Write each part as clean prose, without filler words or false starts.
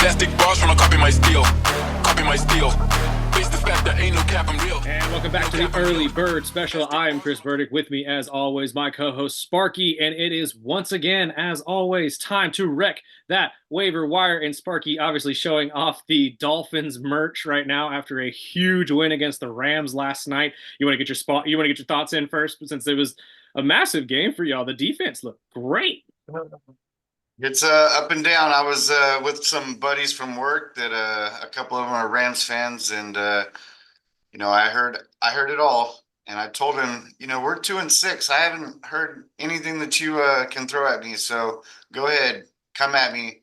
Plastic bars tryna copy my steel. Copy my steel. Face the fact that ain't no cap, I'm real. And welcome back to the Early Bird Special. I am Chris Burdick. With me, as always, my co-host Sparky, and it is once again, as always, time to wreck that waiver wire. And Sparky obviously showing off the Dolphins merch right now after a huge win against the Rams last night. You want to get your spot? You want to get your thoughts in first, since it was a massive game for y'all. The defense looked great. It's up and down. I was with some buddies from work that a couple of them are Rams fans, and I heard it all, and I told him, we're 2-6. I haven't heard anything that you can throw at me, so go ahead, come at me.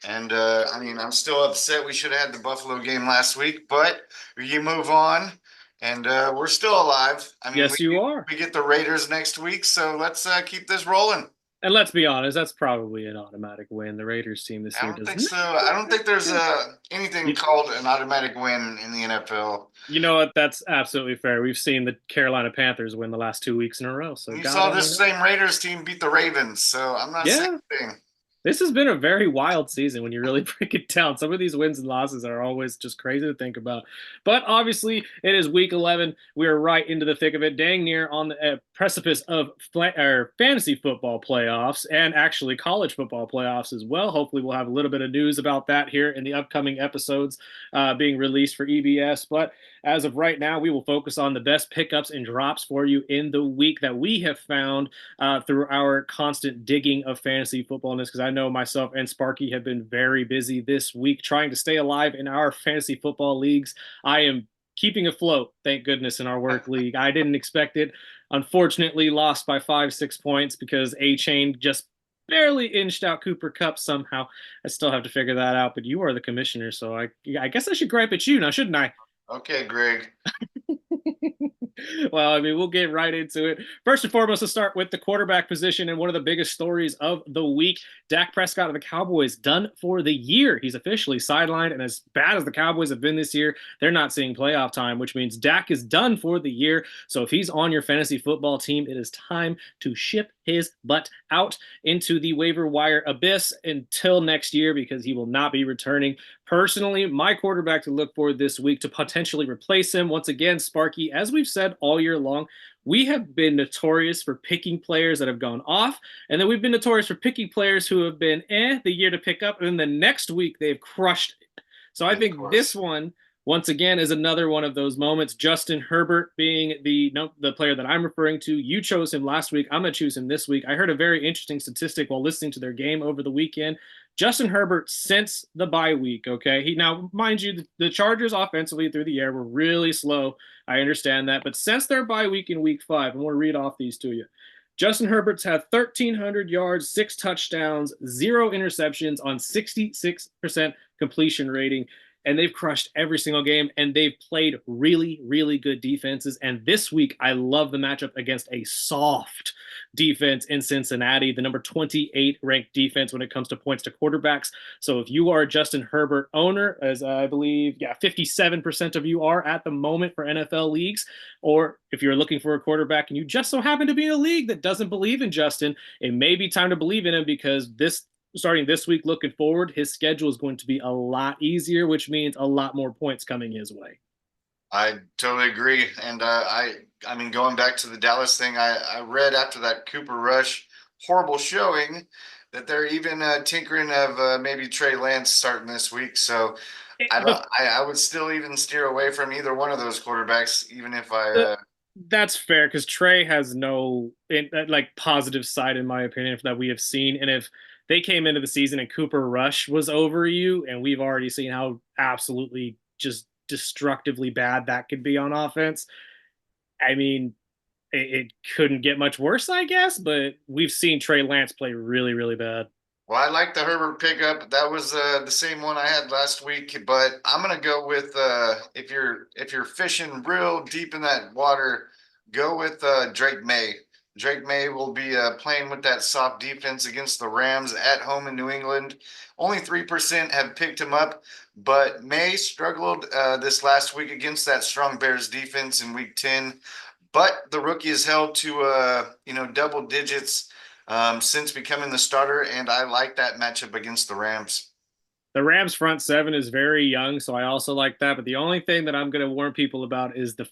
And I'm still upset. We should have had the Buffalo game last week, but you move on, and we're still alive. Yes, you are. We get the Raiders next week, so let's keep this rolling. And let's be honest, that's probably an automatic win. The Raiders team this year doesn't. I don't think so. I don't think there's anything called an automatic win in the NFL. You know what? That's absolutely fair. We've seen the Carolina Panthers win the last 2 weeks in a row. So you saw this same Raiders team beat the Ravens, so I'm not saying anything. This has been a very wild season when you really break it down. Some of these wins and losses are always just crazy to think about. But obviously, it is week 11. We are right into the thick of it, dang near on the precipice of fantasy football playoffs and actually college football playoffs as well. Hopefully, we'll have a little bit of news about that here in the upcoming episodes being released for EBS. But as of right now, we will focus on the best pickups and drops for you in the week that we have found through our constant digging of fantasy footballness, because I know myself and Sparky have been very busy this week trying to stay alive in our fantasy football leagues. I am keeping afloat, thank goodness, in our work league. I didn't expect it. Unfortunately, lost by 5-6 points because A-Chain just barely inched out Cooper Kupp somehow. I still have to figure that out, but you are the commissioner, so I guess I should gripe at you now, shouldn't I? Okay, Greg. Well, we'll get right into it. First and foremost, let's start with the quarterback position and one of the biggest stories of the week. Dak Prescott of the Cowboys done for the year. He's officially sidelined, and as bad as the Cowboys have been this year, they're not seeing playoff time, which means Dak is done for the year. So if he's on your fantasy football team, it is time to ship his butt out into the waiver wire abyss until next year, because he will not be returning. Personally, my quarterback to look for this week to potentially replace him, once again, Sparky, as we've said all year long, we have been notorious for picking players that have gone off, and then we've been notorious for picking players who have been the year to pick up, and then the next week they've crushed it. So I think this one, once again, is another one of those moments. Justin Herbert being the player that I'm referring to. You chose him last week. I'm going to choose him this week. I heard a very interesting statistic while listening to their game over the weekend. Justin Herbert, since the bye week, okay? Now, mind you, the Chargers offensively through the air were really slow. I understand that. But since their bye week in week 5, I'm going to read off these to you. Justin Herbert's had 1,300 yards, 6 touchdowns, 0 interceptions on 66% completion rating. And they've crushed every single game, and they've played really, really good defenses. And this week, I love the matchup against a soft defense in Cincinnati, the number 28 ranked defense when it comes to points to quarterbacks. So if you are a Justin Herbert owner, as I believe, 57% of you are at the moment for NFL leagues, or if you're looking for a quarterback and you just so happen to be in a league that doesn't believe in Justin, it may be time to believe in him, because starting this week, looking forward, his schedule is going to be a lot easier, which means a lot more points coming his way. I totally agree. And going back to the Dallas thing, I read after that Cooper Rush horrible showing that they're even tinkering of maybe Trey Lance starting this week. So I would still even steer away from either one of those quarterbacks, even if That's fair, because Trey has no positive side, in my opinion, that we have seen. And if they came into the season and Cooper Rush was over you, and we've already seen how absolutely just destructively bad that could be on offense, it couldn't get much worse, I guess, but we've seen Trey Lance play really, really bad. Well, I like the Herbert pickup. That was the same one I had last week, but I'm gonna go with if you're fishing real deep in that water, go with Drake May. Drake May will be playing with that soft defense against the Rams at home in New England. Only 3% have picked him up, but May struggled this last week against that strong Bears defense in Week 10. But the rookie is held to double digits since becoming the starter, and I like that matchup against the Rams. The Rams front seven is very young, so I also like that. But the only thing that I'm going to warn people about is the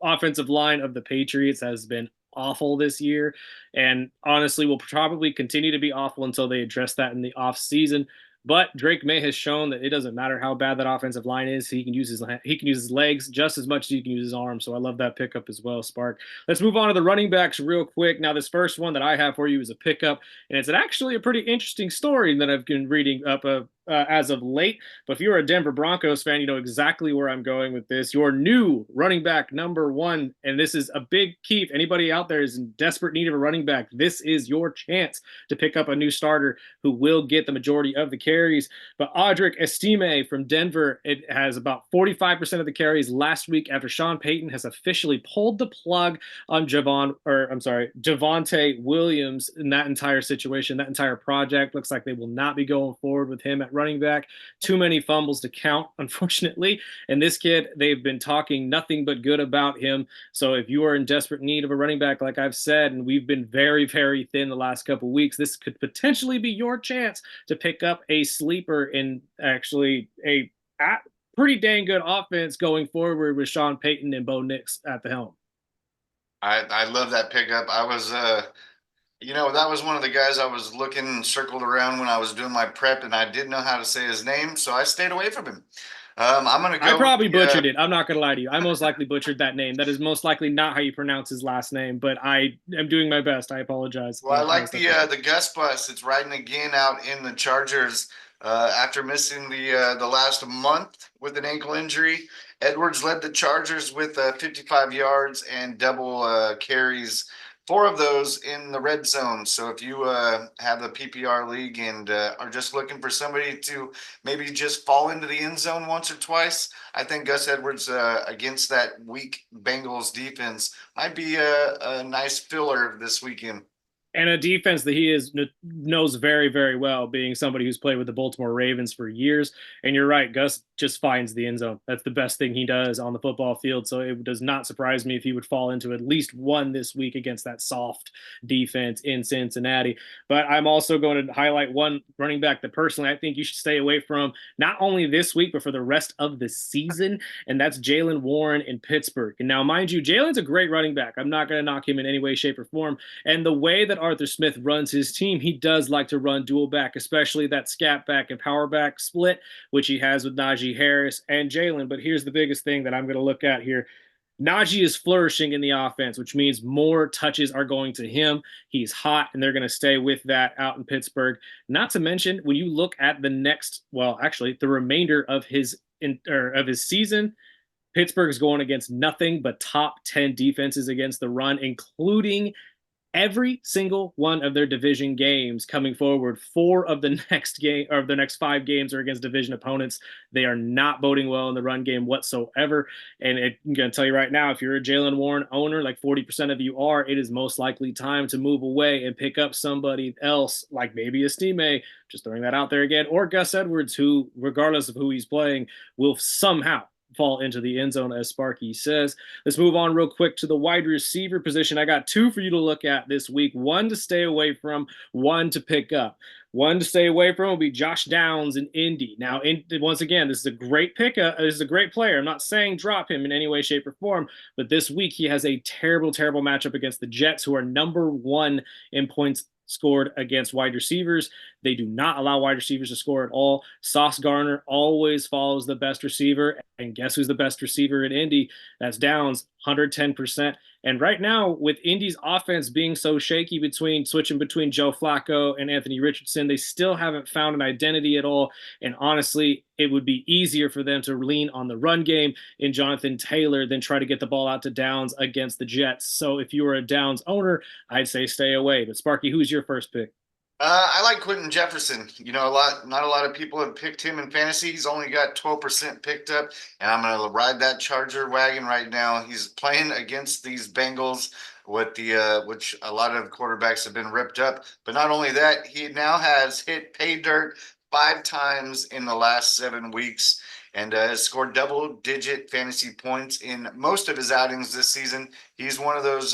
offensive line of the Patriots has been awful this year, and honestly, will probably continue to be awful until they address that in the off season. But Drake May has shown that it doesn't matter how bad that offensive line is. He can use his legs just as much as he can use his arms. So I love that pickup as well, Spark. Let's move on to the running backs real quick. Now, this first one that I have for you is a pickup, and it's actually a pretty interesting story that I've been reading up as of late. But if you're a Denver Broncos fan, you know exactly where I'm going with this. Your new running back number one, and this is a big key. If anybody out there is in desperate need of a running back, this is your chance to pick up a new starter who will get the majority of the carries. But Audric Estime from Denver, it has about 45% of the carries last week after Sean Payton has officially pulled the plug on Javonte Williams in that entire situation, that entire project. Looks like they will not be going forward with him at running back. Too many fumbles to count, unfortunately. And this kid, they've been talking nothing but good about him. So if you are in desperate need of a running back, like I've said, and we've been very, very thin the last couple of weeks, this could potentially be your chance to pick up a sleeper in actually a pretty dang good offense going forward with Sean Payton and Bo Nix at the helm. I love that pickup. I was that was one of the guys I was looking circled around when I was doing my prep, and I didn't know how to say his name, so I stayed away from him. I'm gonna I go. probably butchered it. I'm not gonna lie to you. I most likely butchered that name. That is most likely not how you pronounce his last name, but I am doing my best. I apologize. Well, I like the Gus Bus. It's riding again out in the Chargers after missing the last month with an ankle injury. Edwards led the Chargers with 55 yards and double carries, four of those in the red zone. So if you have the PPR league and are just looking for somebody to maybe just fall into the end zone once or twice, I think Gus Edwards against that weak Bengals defense might be a nice filler this weekend. And a defense that knows very, very well, being somebody who's played with the Baltimore Ravens for years. And you're right, Gus just finds the end zone. That's the best thing he does on the football field. So it does not surprise me if he would fall into at least one this week against that soft defense in Cincinnati. But I'm also going to highlight one running back that personally I think you should stay away from, not only this week, but for the rest of the season. And that's Jaylen Warren in Pittsburgh. And now, mind you, Jaylen's a great running back. I'm not going to knock him in any way, shape, or form. And the way that Arthur Smith runs his team, he does like to run dual back, especially that scat back and power back split, which he has with Najee Harris and Jaylen. But here's the biggest thing that I'm going to look at here. Najee is flourishing in the offense, which means more touches are going to him. He's hot, and they're going to stay with that out in Pittsburgh. Not to mention, when you look at the remainder of his season, Pittsburgh is going against nothing but top 10 defenses against the run, including every single one of their division games coming forward. Four of the next 5 games are against division opponents. They are not boding well in the run game whatsoever. And I'm going to tell you right now, if you're a Jaylen Warren owner, like 40% of you are, it is most likely time to move away and pick up somebody else, like maybe a Estime, just throwing that out there again, or Gus Edwards, who, regardless of who he's playing, will somehow fall into the end zone, as Sparky says. Let's move on real quick to the wide receiver position. I got 2 for you to look at this week, one to stay away from, one to pick up. One to stay away from will be Josh Downs in Indy. Now, once again, this is a great pickup. This is a great player. I'm not saying drop him in any way, shape, or form, but this week he has a terrible, terrible matchup against the Jets, who are number 1 in points scored against wide receivers. They do not allow wide receivers to score at all. Sauce Gardner always follows the best receiver. And guess who's the best receiver in Indy? That's Downs, 110%. And right now, with Indy's offense being so shaky switching between Joe Flacco and Anthony Richardson, they still haven't found an identity at all. And honestly, it would be easier for them to lean on the run game in Jonathan Taylor than try to get the ball out to Downs against the Jets. So if you were a Downs owner, I'd say stay away. But Sparky, who's your first pick? I like Quentin Jefferson. Not a lot of people have picked him in fantasy. He's only got 12% picked up, and I'm going to ride that Charger wagon right now. He's playing against these Bengals with which a lot of quarterbacks have been ripped up. But not only that, he now has hit pay dirt 5 times in the last 7 weeks and has scored double-digit fantasy points in most of his outings this season. He's one of those,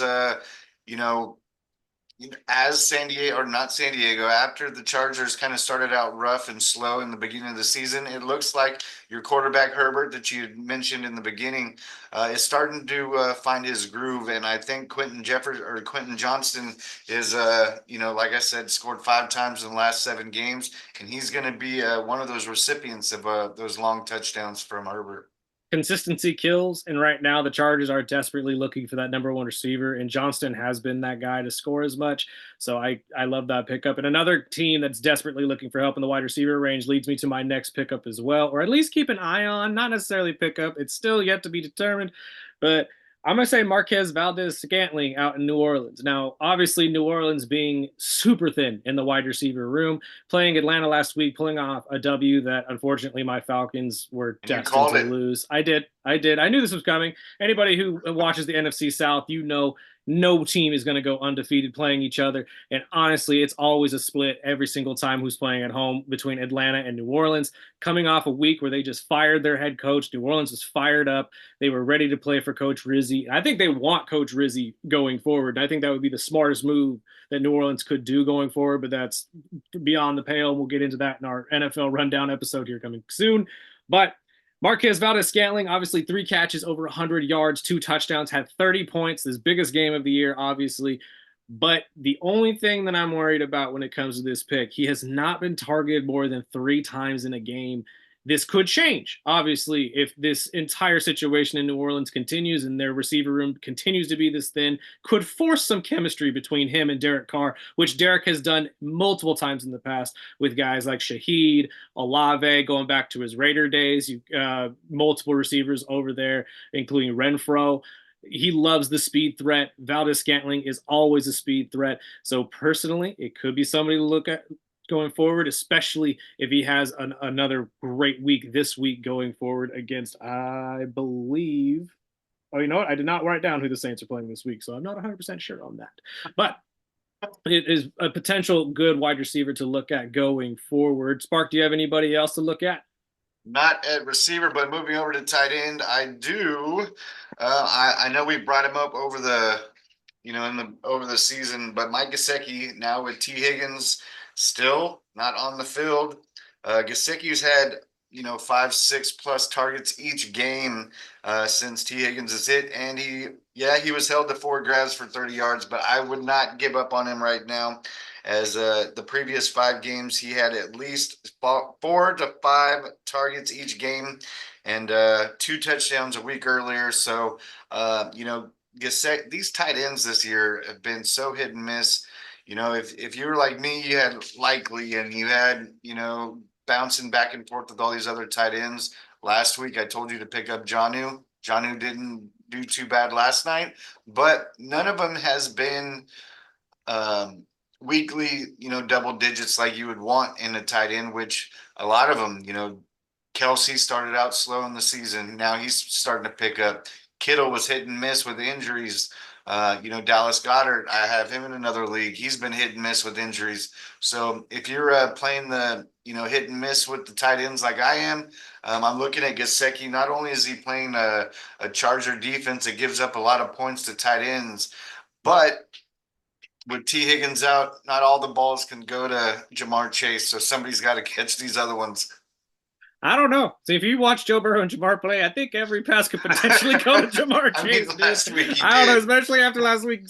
as San Diego, or not San Diego, after the Chargers kind of started out rough and slow in the beginning of the season, it looks like your quarterback Herbert that you mentioned in the beginning is starting to find his groove. And I think Quentin Johnston is, like I said, scored 5 times in the last 7 games, and he's going to be one of those recipients of those long touchdowns from Herbert. Consistency kills, and right now the Chargers are desperately looking for that number 1 receiver, and Johnston has been that guy to score as much. So I love that pickup. And another team that's desperately looking for help in the wide receiver range leads me to my next pickup as well, or at least keep an eye on, not necessarily pickup. It's still yet to be determined, but I'm going to say Marquez Valdez-Scantling out in New Orleans. Now, obviously, New Orleans being super thin in the wide receiver room, playing Atlanta last week, pulling off a W that unfortunately my Falcons were destined to lose. I did. I knew this was coming. Anybody who watches the NFC South, no team is going to go undefeated playing each other. And honestly, it's always a split every single time who's playing at home between Atlanta and New Orleans. Coming off a week where they just fired their head coach, New Orleans was fired up. They were ready to play for Coach Rizzi. I think they want Coach Rizzi going forward. And I think that would be the smartest move that New Orleans could do going forward, but that's beyond the pale. We'll get into that in our NFL rundown episode here coming soon. But Marquez Valdez-Scantling, obviously 3 catches, over 100 yards, 2 touchdowns, had 30 points, his biggest game of the year, obviously. But the only thing that I'm worried about when it comes to this pick, he has not been targeted more than 3 times in a game. This could change, obviously, if this entire situation in New Orleans continues and their receiver room continues to be this thin, could force some chemistry between him and Derek Carr, which Derek has done multiple times in the past with guys like Shaheed, Olave, going back to his Raider days, multiple receivers over there, including Renfro. He loves the speed threat. Valdez-Scantling is always a speed threat. So personally, it could be somebody to look at going forward, especially if he has another great week this week going forward against, I believe, oh, you know what? I did not write down who the Saints are playing this week, so I'm not 100% sure on that. But it is a potential good wide receiver to look at going forward. Spark, do you have anybody else to look at? Not at receiver, but moving over to tight end, I do. I know we brought him up over the over the season, but Mike Gesicki now with T. Higgins still not on the field. Gesicki's had 5, 6 plus targets each game since T. Higgins is hit, and he was held to 4 grabs for 30 yards, but I would not give up on him right now. As the previous 5 games, he had at least 4 to 5 targets each game, and 2 touchdowns a week earlier. So these tight ends this year have been so hit and miss. If you were like me, you had Likely, and you had bouncing back and forth with all these other tight ends. Last week, I told you to pick up Jonnu. Jonnu didn't do too bad last night, but none of them has been weekly, double digits like you would want in a tight end, which a lot of them, Kelsey started out slow in the season. Now he's starting to pick up. Kittle was hit and miss with injuries. Dallas Goedert, I have him in another league. He's been hit and miss with injuries. So if you're playing the, hit and miss with the tight ends like I am, I'm looking at Gesicki. Not only is he playing a Charger defense that gives up a lot of points to tight ends, but with T. Higgins out, not all the balls can go to Jamar Chase. So somebody's got to catch these other ones. I don't know. See, if you watch Joe Burrow and Jamar play, I think every pass could potentially go to Jamar Chase. Last week I don't know, especially after last week,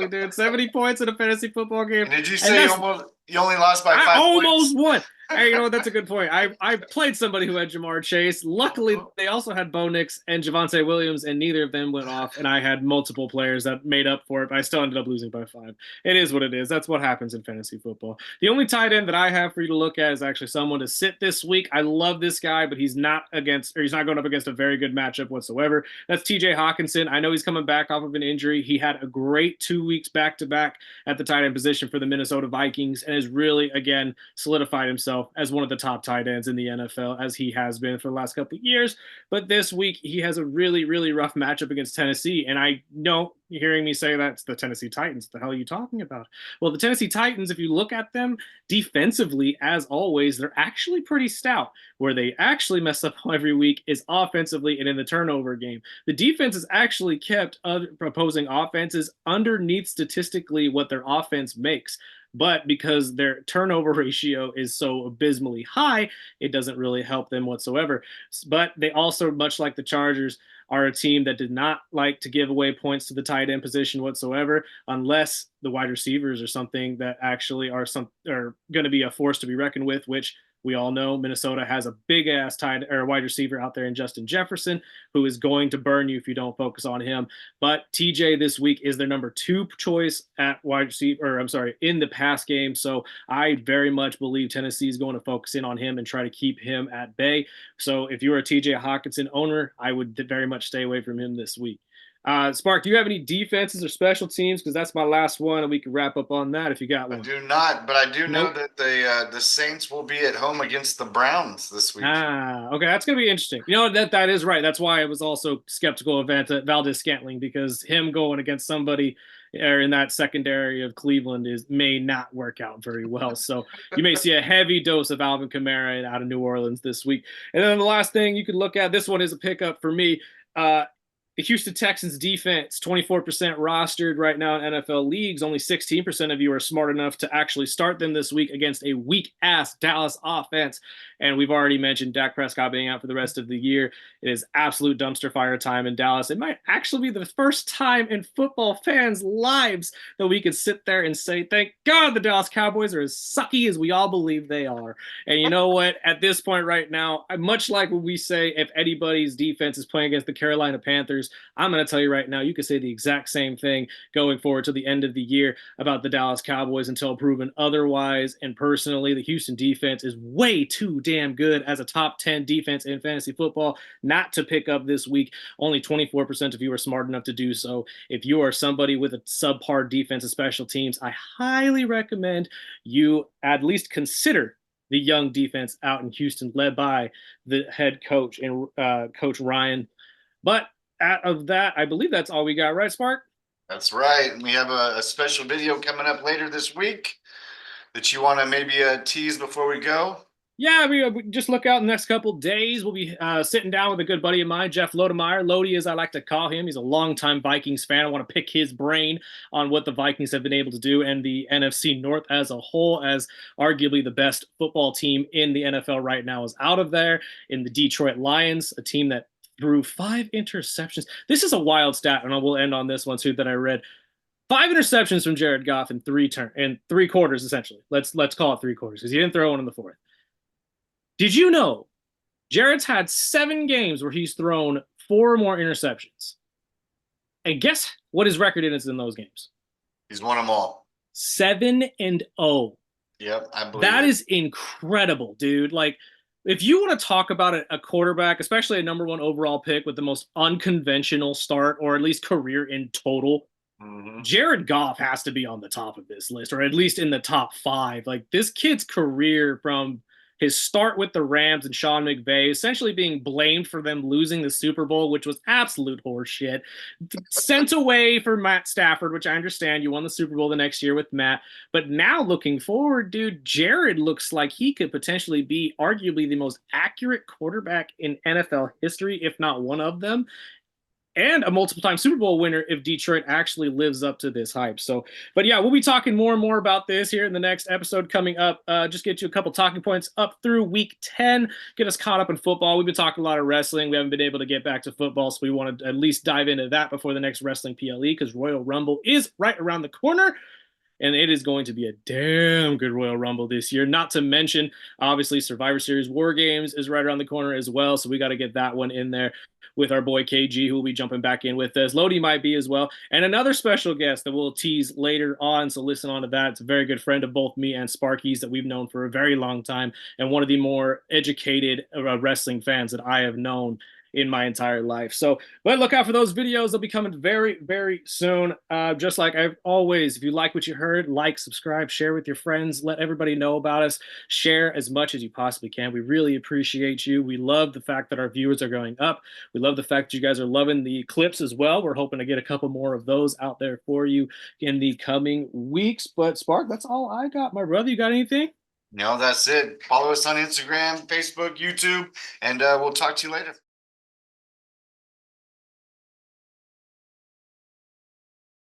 dude. 70 points in a fantasy football game. And did you say you only lost by 5 points? I almost won. Hey, that's a good point. I played somebody who had Jamar Chase. Luckily, they also had Bo Nix and Javonte Williams, and neither of them went off. And I had multiple players that made up for it, but I still ended up losing by 5. It is what it is. That's what happens in fantasy football. The only tight end that I have for you to look at is actually someone to sit this week. I love this guy, but he's not going up against a very good matchup whatsoever. That's TJ Hawkinson. I know he's coming back off of an injury. He had a great 2 weeks back-to-back at the tight end position for the Minnesota Vikings, and has really, again, solidified himself as one of the top tight ends in the NFL, as he has been for the last couple of years. But this week, he has a really, really rough matchup against Tennessee. And I know you're hearing me say that's the Tennessee Titans. The hell are you talking about? Well, the Tennessee Titans, if you look at them defensively, as always, they're actually pretty stout. Where they actually mess up every week is offensively and in the turnover game. The defense has actually kept opposing offenses underneath statistically what their offense makes. But because their turnover ratio is so abysmally high, it doesn't really help them whatsoever. But they also, much like the Chargers, are a team that did not like to give away points to the tight end position whatsoever, unless the wide receivers are something that actually are going to be a force to be reckoned with, which we all know Minnesota has a big ass tight or wide receiver out there in Justin Jefferson, who is going to burn you if you don't focus on him. But TJ this week is their number 2 choice at wide receiver, or I'm sorry, in the pass game. So I very much believe Tennessee is going to focus in on him and try to keep him at bay. So if you're a TJ Hawkinson owner, I would very much stay away from him this week. Spark, do you have any defenses or special teams? Because that's my last one, and we can wrap up on that if you got one. I do not, but I do know Nope. that the Saints will be at home against the Browns this week. Okay, that's gonna be interesting. You know that is right. That's why I was also skeptical of Valdez-Scantling, because him going against somebody in that secondary of Cleveland may not work out very well. So you may see a heavy dose of Alvin Kamara out of New Orleans this week. And then the last thing you could look at, this one is a pickup for me. The Houston Texans defense, 24% rostered right now in NFL leagues. Only 16% of you are smart enough to actually start them this week against a weak-ass Dallas offense. And we've already mentioned Dak Prescott being out for the rest of the year. It is absolute dumpster fire time in Dallas. It might actually be the first time in football fans' lives that we could sit there and say, thank God the Dallas Cowboys are as sucky as we all believe they are. And you know what? At this point right now, much like when we say if anybody's defense is playing against the Carolina Panthers, I'm going to tell you right now, you could say the exact same thing going forward to the end of the year about the Dallas Cowboys until proven otherwise. And personally, the Houston defense is way too damn good as a top 10 defense in fantasy football not to pick up this week. Only 24% of you are smart enough to do so. If you are somebody with a subpar defense and special teams, I highly recommend you at least consider the young defense out in Houston, led by the head coach and Coach Ryan. But out of that, I believe that's all we got, right, Spark? That's right. And we have a special video coming up later this week that you want to maybe tease before we go. Yeah, we just look out in the next couple days. We'll be sitting down with a good buddy of mine, Jeff Lodemeyer. Lodi, as I like to call him. He's a longtime Vikings fan. I want to pick his brain on what the Vikings have been able to do and the NFC North as a whole, as arguably the best football team in the NFL right now is out of there in the Detroit Lions, a team that threw 5 interceptions. This is a wild stat, and I will end on this one too that I read. 5 interceptions from Jared Goff in 3 quarters, essentially. Let's call it 3 quarters, because he didn't throw one in the 4th. Did you know Jared's had 7 games where he's thrown 4 or more interceptions? And guess what his record is in those games? He's won them all. 7-0. Yep, I believe that it. is incredible, dude. Like, if you want to talk about a quarterback, especially a number 1 overall pick with the most unconventional start, or at least career in total, Jared Goff has to be on the top of this list, or at least in the top 5. Like, this kid's career, from his start with the Rams and Sean McVay, essentially being blamed for them losing the Super Bowl, which was absolute horseshit, sent away for Matt Stafford, which I understand. You won the Super Bowl the next year with Matt. But now looking forward, dude, Jared looks like he could potentially be arguably the most accurate quarterback in NFL history, if not one of them, and a multiple-time Super Bowl winner if Detroit actually lives up to this hype. So, but yeah, we'll be talking more and more about this here in the next episode coming up. Just get you a couple talking points up through week 10, get us caught up in football. We've been talking a lot of wrestling. We haven't been able to get back to football, so we want to at least dive into that before the next Wrestling PLE, because Royal Rumble is right around the corner. And it is going to be a damn good Royal Rumble this year. Not to mention, obviously, Survivor Series War Games is right around the corner as well. So we got to get that one in there with our boy KG, who will be jumping back in with us. Lodi might be as well. And another special guest that we'll tease later on. So listen on to that. It's a very good friend of both me and Sparky's that we've known for a very long time, and one of the more educated wrestling fans that I have known in my entire life. So, but look out for those videos. They'll be coming very, very soon. Just like I've always, if you like what you heard, like, subscribe, share with your friends, let everybody know about us, share as much as you possibly can. We really appreciate you. We love the fact that our viewers are going up. We love the fact that you guys are loving the clips as well. We're hoping to get a couple more of those out there for you in the coming weeks. But Spark, that's all I got, my brother. You got anything? No, that's it. Follow us on Instagram, Facebook, YouTube, and we'll talk to you later.